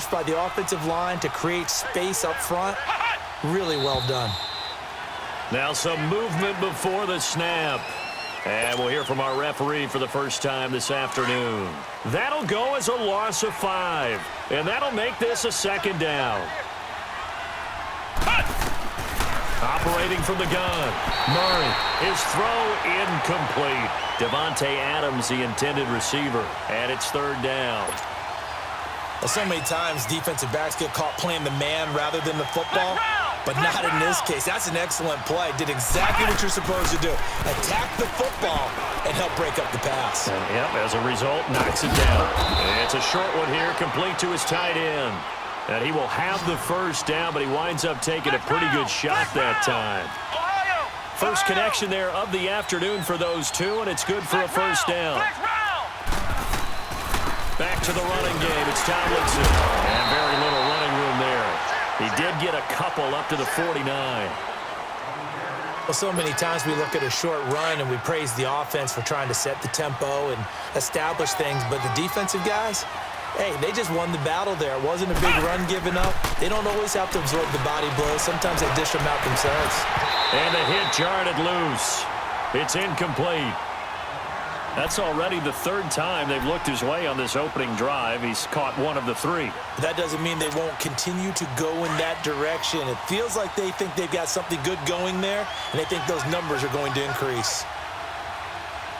coverage by the offensive line to create space up front. Really well done. Now some movement before the snap. And we'll hear from our referee for the first time this afternoon. That'll go as a loss of 5. And that'll make this a second down. Operating from the gun. Murray. His throw incomplete. Devontae Adams, the intended receiver. And it's third down. Well, so many times defensive backs get caught playing the man rather than the football. But not in this case. That's an excellent play. Did exactly what you're supposed to do. Attack the football and help break up the pass. And, yep, as a result, knocks it down. And it's a short one here, complete to his tight end. And he will have the first down, but he winds up taking a pretty good shot that time. First connection there of the afternoon for those two, and it's good for a first down. Back to the running game. It's Tomlinson. And very little running room there. He did get a couple up to the 49. Well, so many times we look at a short run and we praise the offense for trying to set the tempo and establish things, but the defensive guys, hey, they just won the battle there. It wasn't a big run given up. They don't always have to absorb the body blows. Sometimes they dish them out themselves. And the hit jarred it loose. It's incomplete. That's already the third time they've looked his way on this opening drive. He's caught one of the 3. That doesn't mean they won't continue to go in that direction. It feels like they think they've got something good going there, and they think those numbers are going to increase.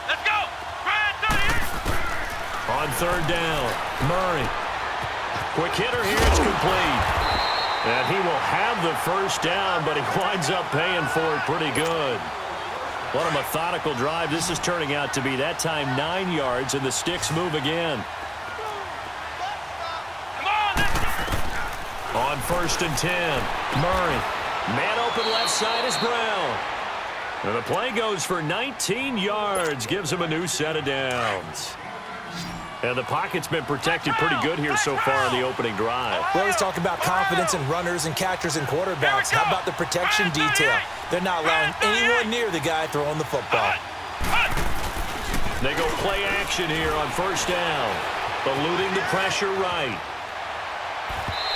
Let's go! On third down, Murray. Quick hitter here, it's complete. And he will have the first down, but he winds up paying for it pretty good. What a methodical drive. This is turning out to be that time 9 yards, and the sticks move again. On first and 10, Murray. Man open left side is Brown. And the play goes for 19 yards, gives him a new set of downs. And the pocket's been protected pretty good here so far in the opening drive. We always talk about confidence in runners and catchers and quarterbacks. How about the protection detail? They're not allowing anyone near the guy throwing the football. They go play action here on first down. Eluding the pressure right.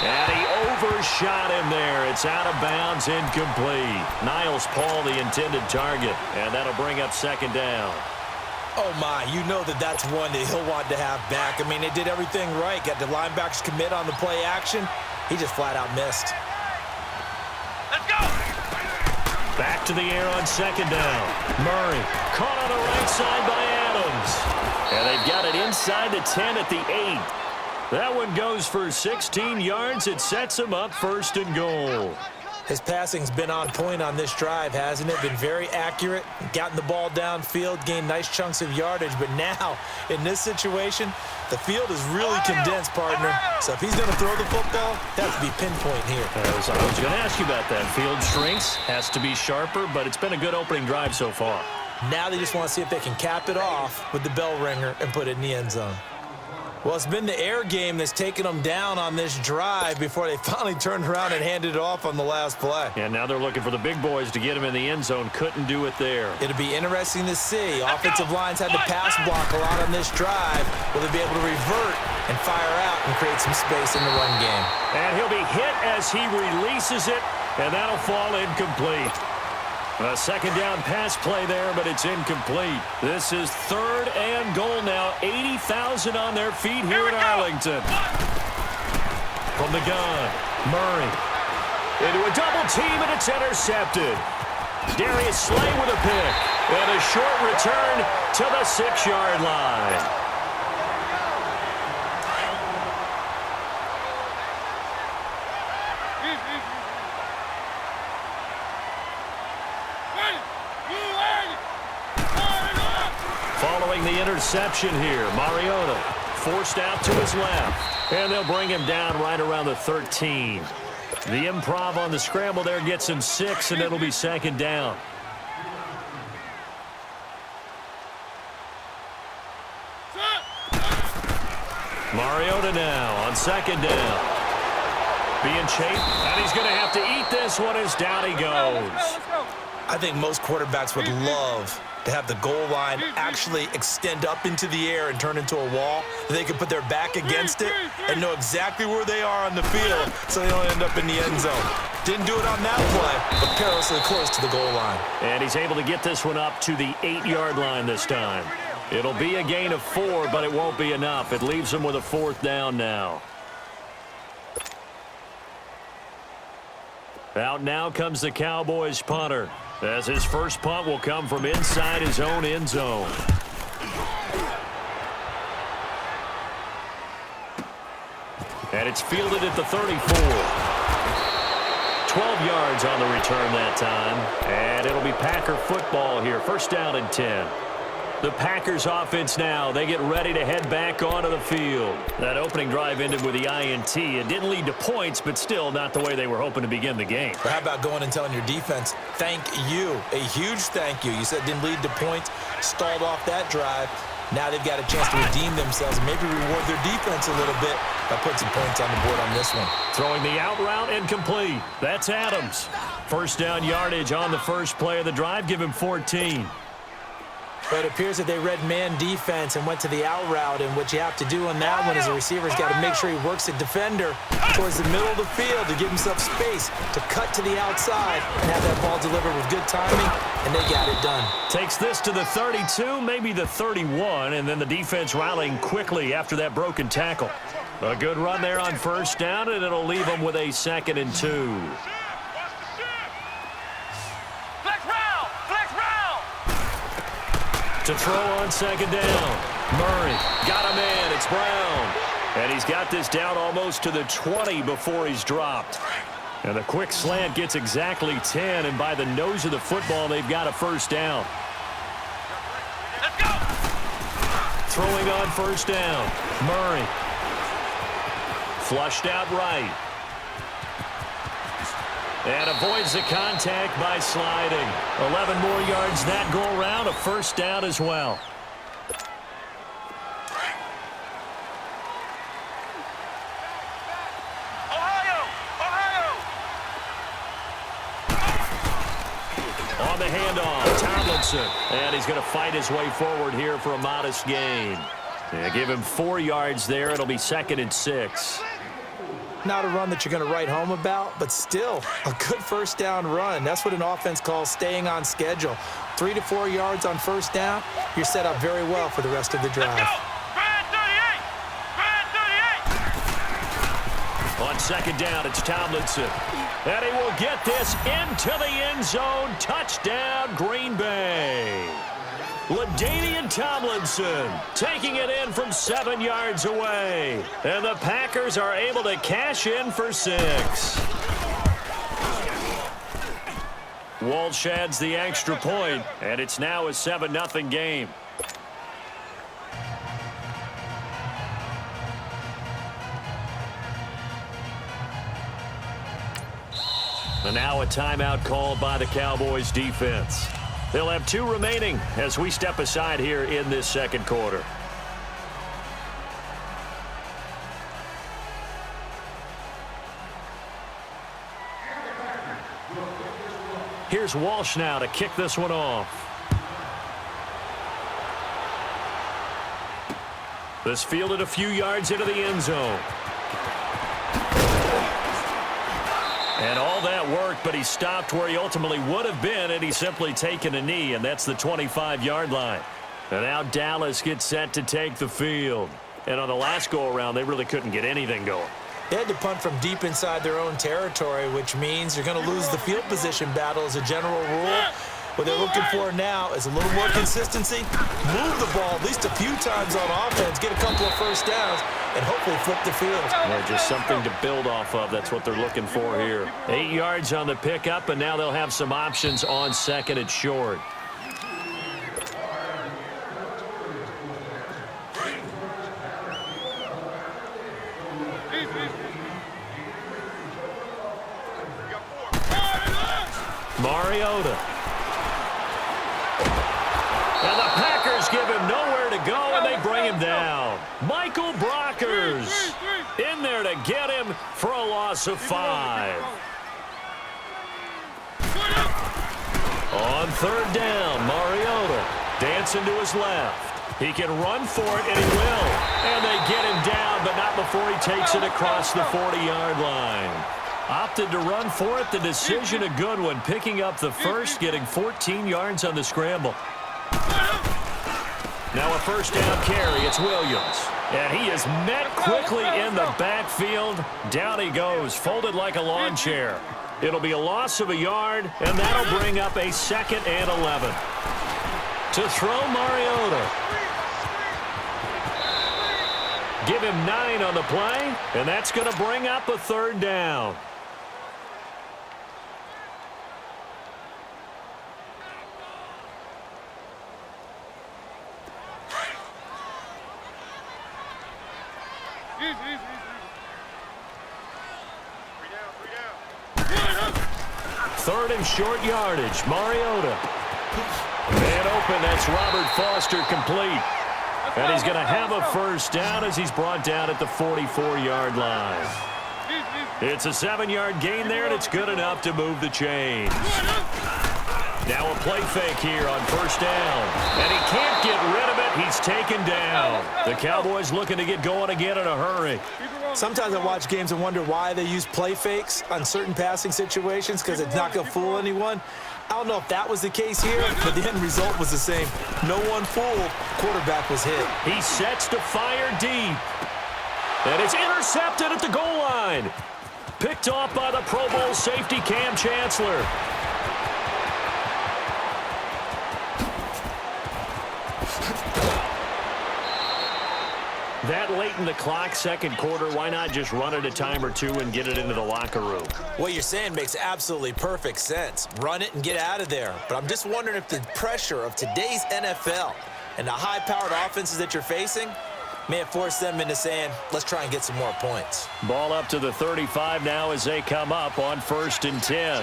And he overshot him there. It's out of bounds, incomplete. Niles Paul, the intended target. And that'll bring up second down. Oh, my, you know that's one that he'll want to have back. I mean, they did everything right. Got the linebackers commit on the play action. He just flat out missed. Let's go! Back to the air on second down. Murray caught on the right side by Adams. And they've got it inside the 10 at the 8. That one goes for 16 yards. It sets him up first and goal. His passing's been on point on this drive, hasn't it? Been very accurate, gotten the ball downfield, gained nice chunks of yardage. But now, in this situation, the field is really condensed, partner. So if he's going to throw the football, that has to be pinpoint here. I was going to ask you about that. Field shrinks, has to be sharper, but it's been a good opening drive so far. Now they just want to see if they can cap it off with the bell ringer and put it in the end zone. Well, it's been the air game that's taken them down on this drive before they finally turned around and handed it off on the last play. And now they're looking for the big boys to get him in the end zone. Couldn't do it there. It'll be interesting to see. Offensive lines had to pass block a lot on this drive. Will they be able to revert and fire out and create some space in the run game? And he'll be hit as he releases it, and that'll fall incomplete. A second down pass play there, but it's incomplete. This is third and goal now. 80,000 on their feet here in Arlington. From the gun, Murray. Into a double team, and it's intercepted. Darius Slay with a pick. And a short return to the 6-yard line. Following the interception here, Mariota forced out to his left. And they'll bring him down right around the 13. The improv on the scramble there gets him 6, and it'll be second down. Mariota now on second down. Being chased, and he's going to have to eat this one as down he goes. I think most quarterbacks would love to have the goal line actually extend up into the air and turn into a wall. They can put their back against it and know exactly where they are on the field so they don't end up in the end zone. Didn't do it on that play, but perilously close to the goal line. And he's able to get this one up to the 8-yard line this time. It'll be a gain of 4, but it won't be enough. It leaves him with a 4th down now. Out now comes the Cowboys punter, as his first punt will come from inside his own end zone. And it's fielded at the 34. 12 yards on the return that time. And it'll be Packer football here. First down and 10. The Packers offense now, they get ready to head back onto the field. That opening drive ended with the INT. It didn't lead to points, but still not the way they were hoping to begin the game. But how about going and telling your defense, thank you, a huge thank you. You said it didn't lead to points, stalled off that drive. Now they've got a chance to redeem themselves and maybe reward their defense a little bit by putting some points on the board on this one. Throwing the out route and complete. That's Adams. First down yardage on the first play of the drive. Give him 14. But it appears that they read man defense and went to the out route, and what you have to do on that one is the receiver's got to make sure he works the defender towards the middle of the field to give himself space to cut to the outside and have that ball delivered with good timing, and they got it done. Takes this to the 32, maybe the 31, and then the defense rallying quickly after that broken tackle. A good run there on first down, and it'll leave them with a 2nd and 2. To throw on second down. Murray got him in. It's Brown. And he's got this down almost to the 20 before he's dropped. And the quick slant gets exactly 10, and by the nose of the football, they've got a first down. Let's go! Throwing on first down. Murray. Flushed out right. And avoids the contact by sliding. 11 more yards that go around. A first down as well. On the handoff, Tomlinson. And he's going to fight his way forward here for a modest gain. Yeah, give him 4 yards there. It'll be 2nd and 6. Not a run that you're going to write home about, but still a good first down run. That's what an offense calls staying on schedule. 3 to 4 yards on first down, you're set up very well for the rest of the drive. Let's go! Brad 38! Brad 38! On second down, it's Tomlinson. And he will get this into the end zone. Touchdown, Green Bay. LaDainian Tomlinson taking it in from 7 yards away. And the Packers are able to cash in for 6. Walsh adds the extra point, and it's now a 7-0 game. And now a timeout called by the Cowboys defense. They'll have 2 remaining as we step aside here in this second quarter. Here's Walsh now to kick this one off. This fielded a few yards into the end zone. And all that worked, but he stopped where he ultimately would have been, and he's simply taken a knee, and that's the 25-yard line. And now Dallas gets set to take the field. And on the last go-around, they really couldn't get anything going. They had to punt from deep inside their own territory, which means you're going to lose the field position battle as a general rule. What they're looking for now is a little more consistency, move the ball at least a few times on offense, get a couple of first downs, and hopefully flip the field. Yeah, just something to build off of. That's what they're looking for here. 8 yards on the pickup, and now they'll have some options on second and short. Mariota. And the Packers give him nowhere to go, and they bring him down. Michael Brockers in there to get him for a loss of 5. On third down, Mariota dancing to his left. He can run for it, and he will. And they get him down, but not before he takes it across the 40-yard line. Opted to run for it. The decision a good one. Picking up the first, getting 14 yards on the scramble. Now a first down carry. It's Williams. And he is met quickly in the backfield. Down he goes, folded like a lawn chair. It'll be a loss of a yard, and that'll bring up a 2nd and 11. To throw, Mariota. Give him 9 on the play, and that's going to bring up a 3rd down. Third and short yardage. Mariota. Man open. That's Robert Foster complete. And he's going to have a first down as he's brought down at the 44-yard line. It's a 7-yard gain there, and it's good enough to move the chains. Now a play fake here on first down. And he can't get rid of it. He's taken down. The Cowboys looking to get going again in a hurry. Sometimes I watch games and wonder why they use play fakes on certain passing situations, because it's not going to fool anyone. I don't know if that was the case here, but the end result was the same. No one fooled. Quarterback was hit. He sets to fire deep. And it's intercepted at the goal line. Picked off by the Pro Bowl safety Cam Chancellor. That late in the clock, second quarter, why not just run it a time or two and get it into the locker room? What you're saying makes absolutely perfect sense. Run it and get out of there. But I'm just wondering if the pressure of today's NFL and the high-powered offenses that you're facing may have forced them into saying, let's try and get some more points. Ball up to the 35 now as they come up on 1st and 10.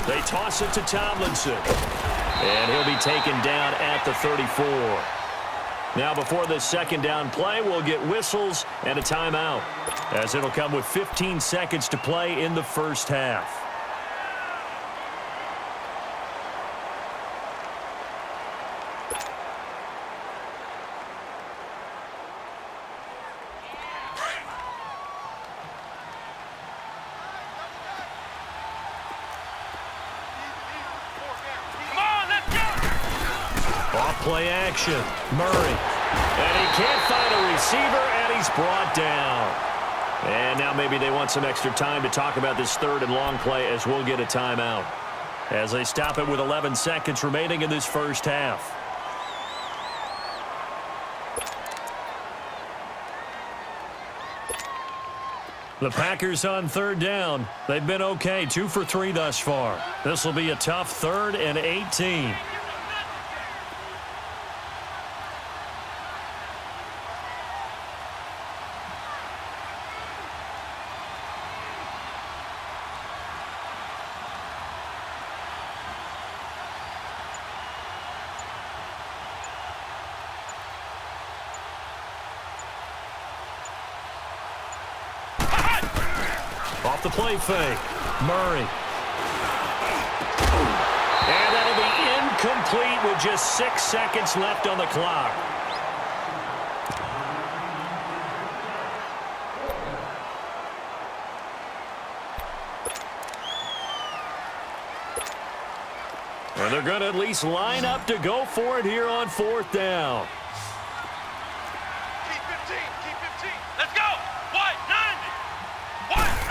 They toss it to Tomlinson. And he'll be taken down at the 34. Now before this 2nd down play, we'll get whistles and a timeout, as it'll come with 15 seconds to play in the first half. Play action. Murray. And he can't find a receiver, and he's brought down. And now maybe they want some extra time to talk about this 3rd and long play, as we'll get a timeout, as they stop it with 11 seconds remaining in this first half. The Packers on 3rd down. They've been okay, 2 for 3 thus far. This will be a tough 3rd and 18. Off the play fake. Murray. And that'll be incomplete with just 6 seconds left on the clock. And they're going to at least line up to go for it here on 4th down. Keep 15. Let's go. Wide, 90. Wide.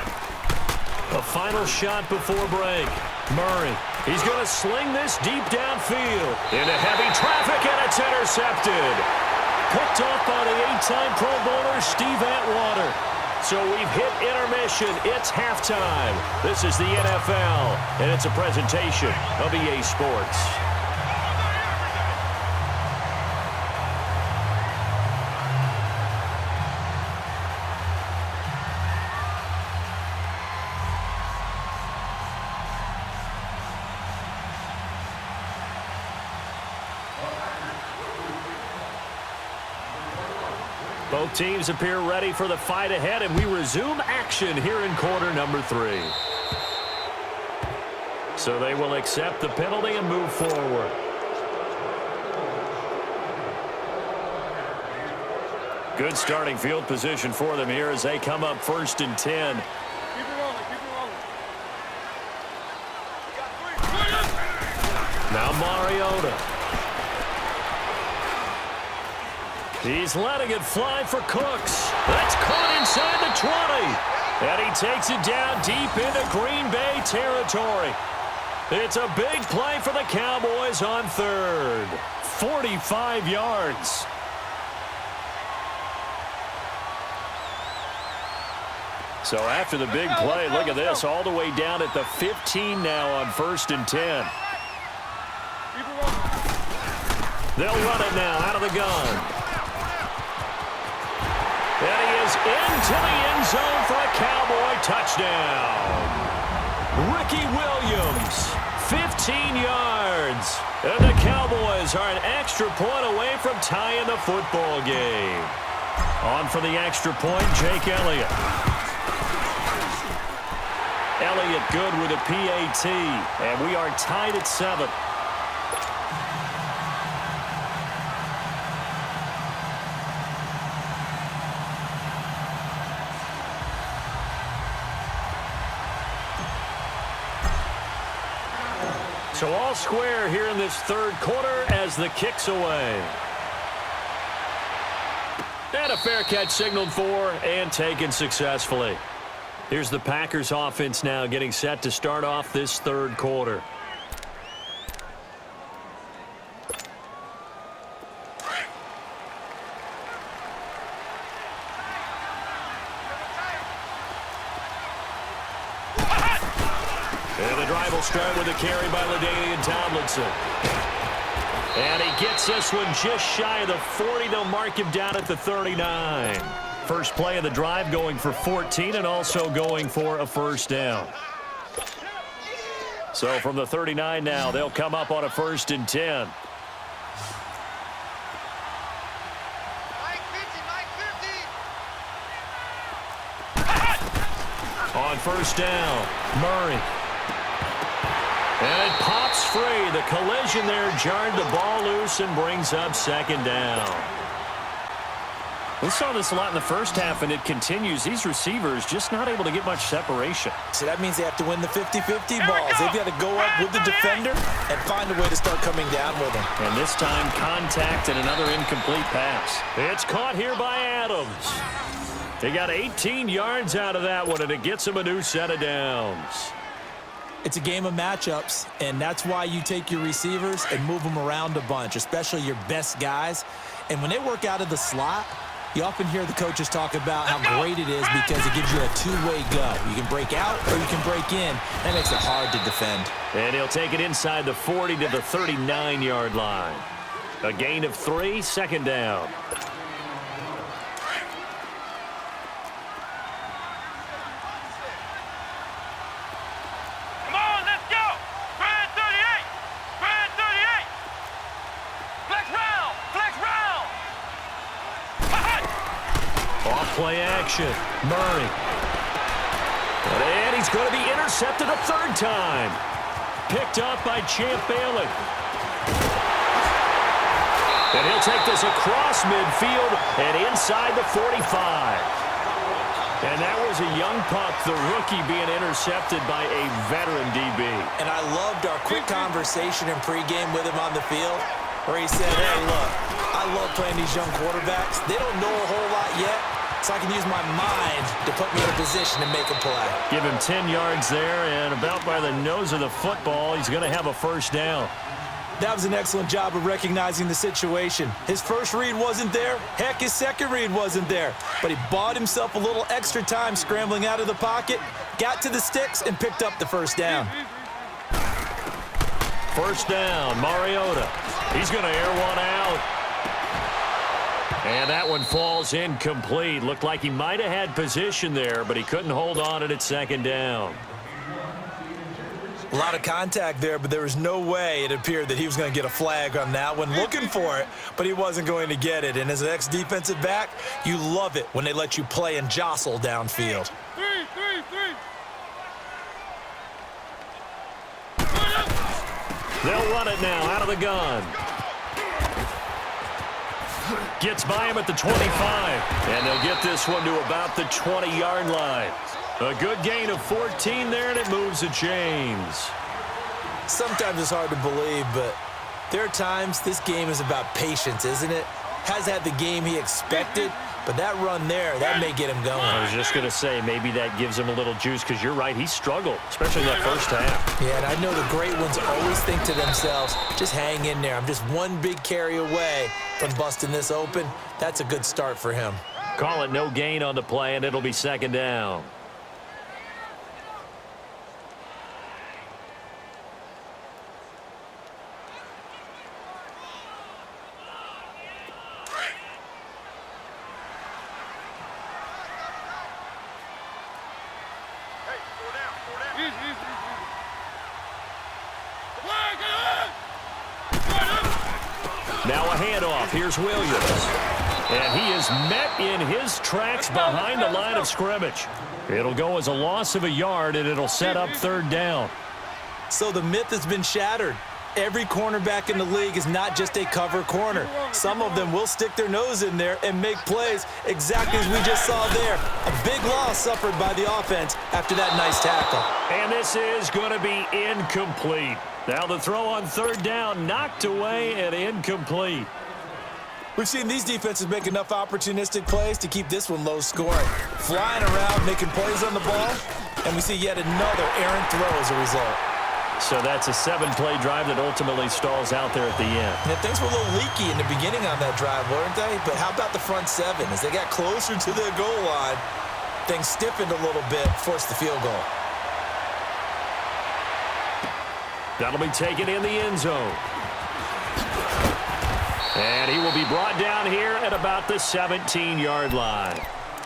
A final shot before break. Murray. He's going to sling this deep downfield. Into heavy traffic, and it's intercepted. Picked off by the 8-time Pro Bowler Steve Atwater. So we've hit intermission. It's halftime. This is the NFL, and it's a presentation of EA Sports. Both teams appear ready for the fight ahead, and we resume action here in quarter number 3. So they will accept the penalty and move forward. Good starting field position for them here as they come up 1st and 10. Keep it rolling, keep it rolling. Now Mariota. He's letting it fly for Cooks. That's caught inside the 20. And he takes it down deep into Green Bay territory. It's a big play for the Cowboys on 3rd. 45 yards. So after the big play, look at this, all the way down at the 15 now on 1st and 10. They'll run it now out of the gun. And he is into the end zone for a Cowboy touchdown. Ricky Williams, 15 yards. And the Cowboys are an extra point away from tying the football game. On for the extra point, Jake Elliott. Elliott good with a PAT, and we are tied at 7. So all square here in this 3rd quarter as the kick's away. And a fair catch signaled for and taken successfully. Here's the Packers offense now getting set to start off this 3rd quarter. And the drive will start with a carry by LaDainian Tomlinson. And he gets this one just shy of the 40. They'll mark him down at the 39. First play of the drive going for 14 and also going for a 1st down. So from the 39 now, they'll come up on a 1st and 10. On 1st down, Murray. And it pops free. The collision there jarred the ball loose and brings up 2nd down. We saw this a lot in the first half, and it continues. These receivers just not able to get much separation. So that means they have to win the 50-50 balls. They've got to go up with the defender and find a way to start coming down with him. And this time, contact and another incomplete pass. It's caught here by Adams. They got 18 yards out of that one, and it gets him a new set of downs. It's a game of matchups, and that's why you take your receivers and move them around a bunch, especially your best guys. And when they work out of the slot, you often hear the coaches talk about how great it is because it gives you a two-way go. You can break out or you can break in. That makes it hard to defend. And he'll take it inside the 40 to the 39-yard line. A gain of 3, 2nd down. Come on, let's go! Grand 38! Grand 38! Flex round! Flex round! Off-play action. Murray. And he's going to be intercepted a 3rd time. Picked up by Champ Bailey. And he'll take this across midfield and inside the 45. And that was a young pup, the rookie, being intercepted by a veteran DB. And I loved our quick conversation in pregame with him on the field where he said, hey, look, I love playing these young quarterbacks. They don't know a whole lot yet, so I can use my mind to put me in a position to make a play. Give him 10 yards there, and about by the nose of the football, he's going to have a 1st down. That was an excellent job of recognizing the situation. His first read wasn't there. Heck, his second read wasn't there. But he bought himself a little extra time scrambling out of the pocket, got to the sticks, and picked up the 1st down. 1st down, Mariota. He's going to air one out. And that one falls incomplete. Looked like he might have had position there, but he couldn't hold on at 2nd down. A lot of contact there, but there was no way it appeared that he was going to get a flag on that one. Looking for it, but he wasn't going to get it. And as an ex-defensive back, you love it when they let you play and jostle downfield. They'll run it now out of the gun. Gets by him at the 25. And they'll get this one to about the 20-yard line. A good gain of 14 there, and it moves the chains. Sometimes it's hard to believe, but there are times this game is about patience, isn't it? Has had the game he expected, but that run there, that may get him going. I was just going to say, maybe that gives him a little juice, because you're right, he struggled, especially in that first half. Yeah, and I know the great ones always think to themselves, just hang in there. I'm just one big carry away from busting this open. That's a good start for him. Call it no gain on the play, and it'll be second down. Now a handoff. Here's Williams. And he is met in his tracks behind the line of scrimmage. It'll go as a loss of a yard, and it'll set up third down. So the myth has been shattered. Every cornerback in the league is not just a cover corner. Some of them will stick their nose in there and make plays exactly as we just saw there. A big loss suffered by the offense after that nice tackle. And this is going to be incomplete. Now the throw on third down, knocked away and incomplete. We've seen these defenses make enough opportunistic plays to keep this one low scoring. Flying around, making plays on the ball, and we see yet another errant throw as a result. So that's a 7-play drive that ultimately stalls out there at the end. And things were a little leaky in the beginning on that drive, weren't they? But how about the front seven? As they got closer to the goal line, things stiffened a little bit, forced the field goal. That'll be taken in the end zone. And he will be brought down here at about the 17-yard line.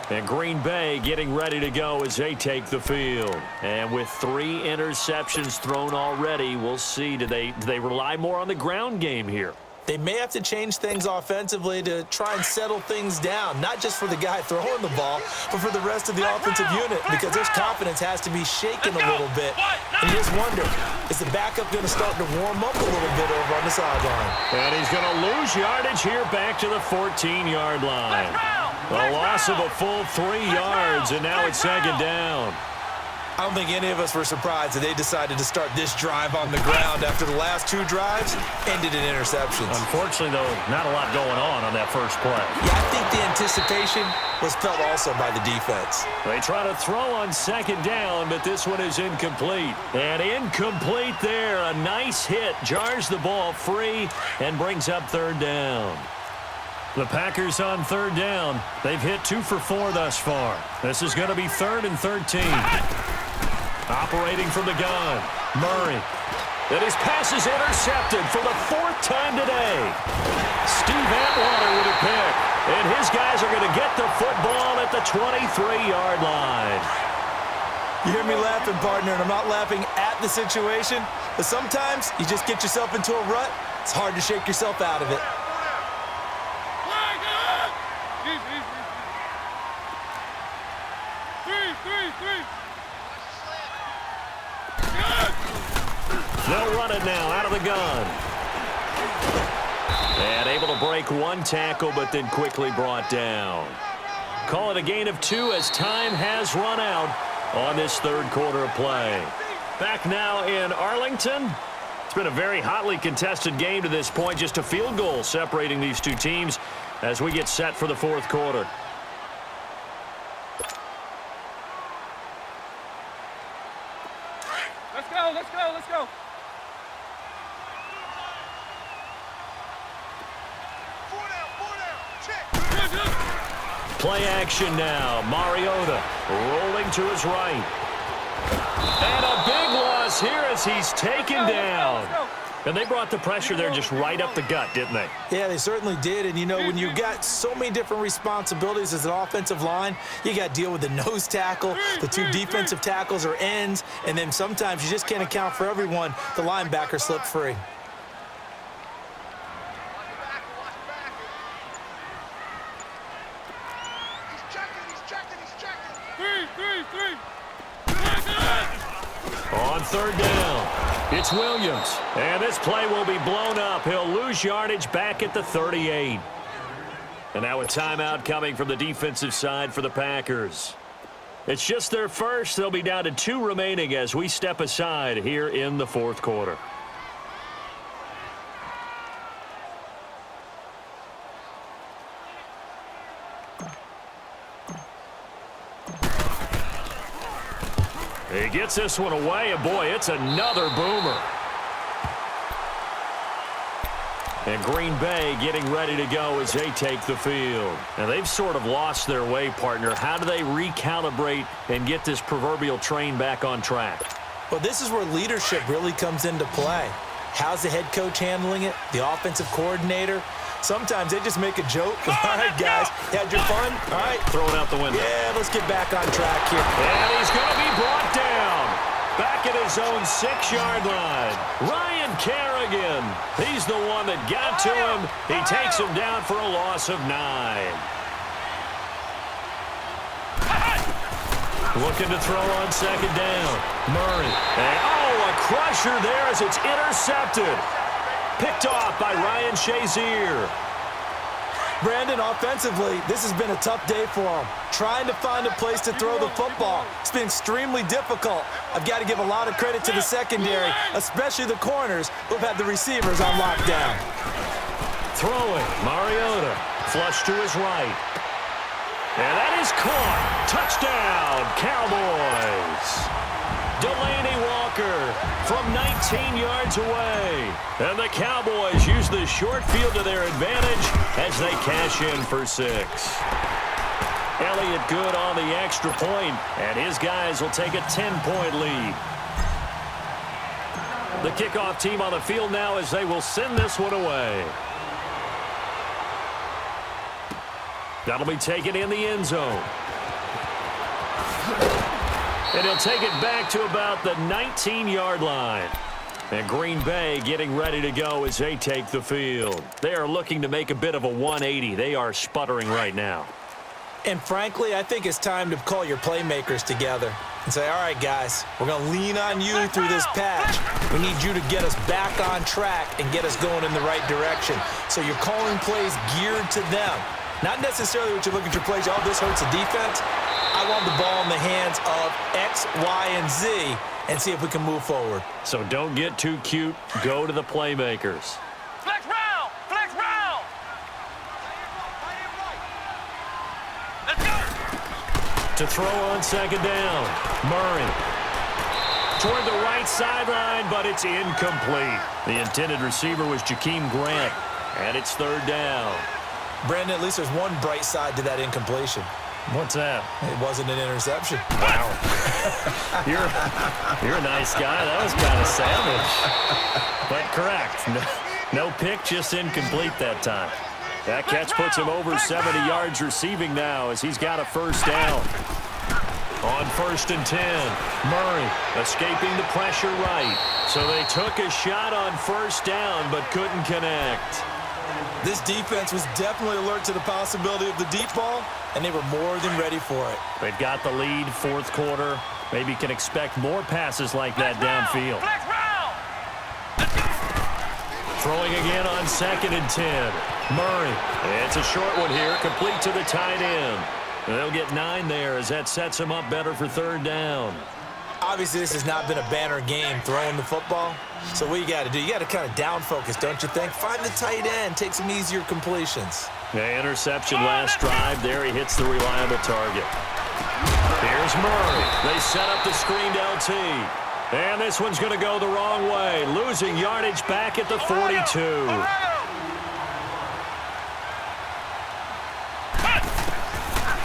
And Green Bay getting ready to go as they take the field. And with 3 interceptions thrown already, we'll see. Do they rely more on the ground game here? They may have to change things offensively to try and settle things down, not just for the guy throwing the ball, but for the rest of the offensive unit, because their confidence has to be shaken a little bit. And you just wonder, is the backup going to start to warm up a little bit over on the sideline? And he's going to lose yardage here back to the 14-yard line. A loss of a full 3 yards, and now it's second down. I don't think any of us were surprised that they decided to start this drive on the ground after the last 2 drives ended in interceptions. Unfortunately, though, not a lot going on that first play. Yeah, I think the anticipation was felt also by the defense. They try to throw on second down, but this one is incomplete. And incomplete there. A nice hit. Jars the ball free and brings up third down. The Packers on third down. They've hit 2 for 4 thus far. This is going to be 3rd and 13. Operating from the gun, Murray. And his pass is intercepted for the 4th time today. Steve Atwater with a pick. And his guys are going to get the football at the 23-yard line. You hear me laughing, partner, and I'm not laughing at the situation, but sometimes you just get yourself into a rut. It's hard to shake yourself out of it. They'll run it now out of the gun. And able to break 1 tackle, but then quickly brought down. Call it a gain of 2 as time has run out on this 3rd quarter of play. Back now in Arlington. It's been a very hotly contested game to this point. Just a field goal separating these 2 teams as we get set for the 4th quarter. Let's go, let's go, let's go. Play action now. Mariota rolling to his right. And a big loss here as he's taken down. And they brought the pressure there just right up the gut, didn't they? Yeah, they certainly did. And, you know, when you've got so many different responsibilities as an offensive line, you got to deal with the nose tackle, the two defensive tackles or ends, and then sometimes you just can't account for everyone. The linebacker slipped free. On third down, it's Williams. And this play will be blown up. He'll lose yardage back at the 38. And now a timeout coming from the defensive side for the Packers. It's just their first. They'll be down to 2 remaining as we step aside here in the fourth quarter. He gets this one away, and boy, it's another boomer. And Green Bay getting ready to go as they take the field. And they've sort of lost their way, partner. How do they recalibrate and get this proverbial train back on track? Well, this is where leadership really comes into play. How's the head coach handling it? The offensive coordinator? Sometimes they just make a joke. All right, guys, had your fun? All right. Throw it out the window. Yeah, let's get back on track here. And he's going to be brought down. Back at his own 6-yard line. Ryan Kerrigan. He's the one that got to him. He takes him down for a loss of 9. Looking to throw on second down. Murray. And, a crusher there as it's intercepted. Picked off by Ryan Shazier. Brandon, offensively, this has been a tough day for him. Trying to find a place to throw the football. It's been extremely difficult. I've got to give a lot of credit to the secondary, especially the corners who've had the receivers on lockdown. Throwing, Mariota. Flush to his right. And that is caught. Touchdown, Cowboys. Delaney Walker from 19 yards away. And the Cowboys use the short field to their advantage as they cash in for 6. Elliott good on the extra point, and his guys will take a 10-point lead. The kickoff team on the field now as they will send this one away. That'll be taken in the end zone. And he'll take it back to about the 19-yard line. And Green Bay getting ready to go as they take the field. They are looking to make a bit of a 180. They are sputtering right now. And frankly, I think it's time to call your playmakers together and say, all right, guys, we're going to lean on you through this patch. We need you to get us back on track and get us going in the right direction. So you're calling plays geared to them. Not necessarily what you look at your plays, oh, this hurts the defense. I want the ball in the hands of X, Y, and Z and see if we can move forward. So don't get too cute. Go to the playmakers. Flex round! Flex round! Let's go! To throw on second down, Murray. Toward the right sideline, but it's incomplete. The intended receiver was Jakeem Grant, and it's third down. Brandon, at least there's one bright side to that incompletion. What's that? It wasn't an interception. Wow. you're a nice guy. That was kind of savage. But correct. No pick, just incomplete that time. That catch puts him over 70 yards receiving now as he's got a first down. On 1st and 10, Murray escaping the pressure right. So they took a shot on first down but couldn't connect. This defense was definitely alert to the possibility of the deep ball, and they were more than ready for it. They've got the lead, fourth quarter. Maybe can expect more passes like that downfield. Throwing again on 2nd and 10. Murray. It's a short one here, complete to the tight end. They'll get 9 there as that sets him up better for third down. Obviously, this has not been a banner game throwing the football. So what you got to do, you got to kind of down focus, don't you think? Find the tight end, take some easier completions. The interception last drive. There he hits the reliable target. Here's Murray. They set up the screened LT. And this one's going to go the wrong way. Losing yardage back at the 42.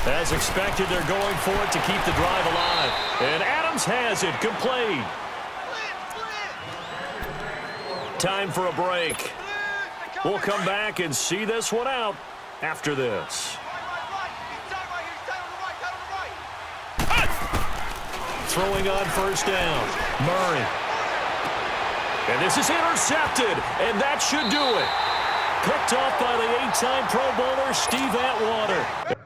As expected, they're going for it to keep the drive alive. And Adams has it complete. time for a break. We'll come back and see this one out after this. Throwing on first down, Murray. And this is intercepted, and that should do it. Picked off by the 8-time Pro Bowler, Steve Atwater.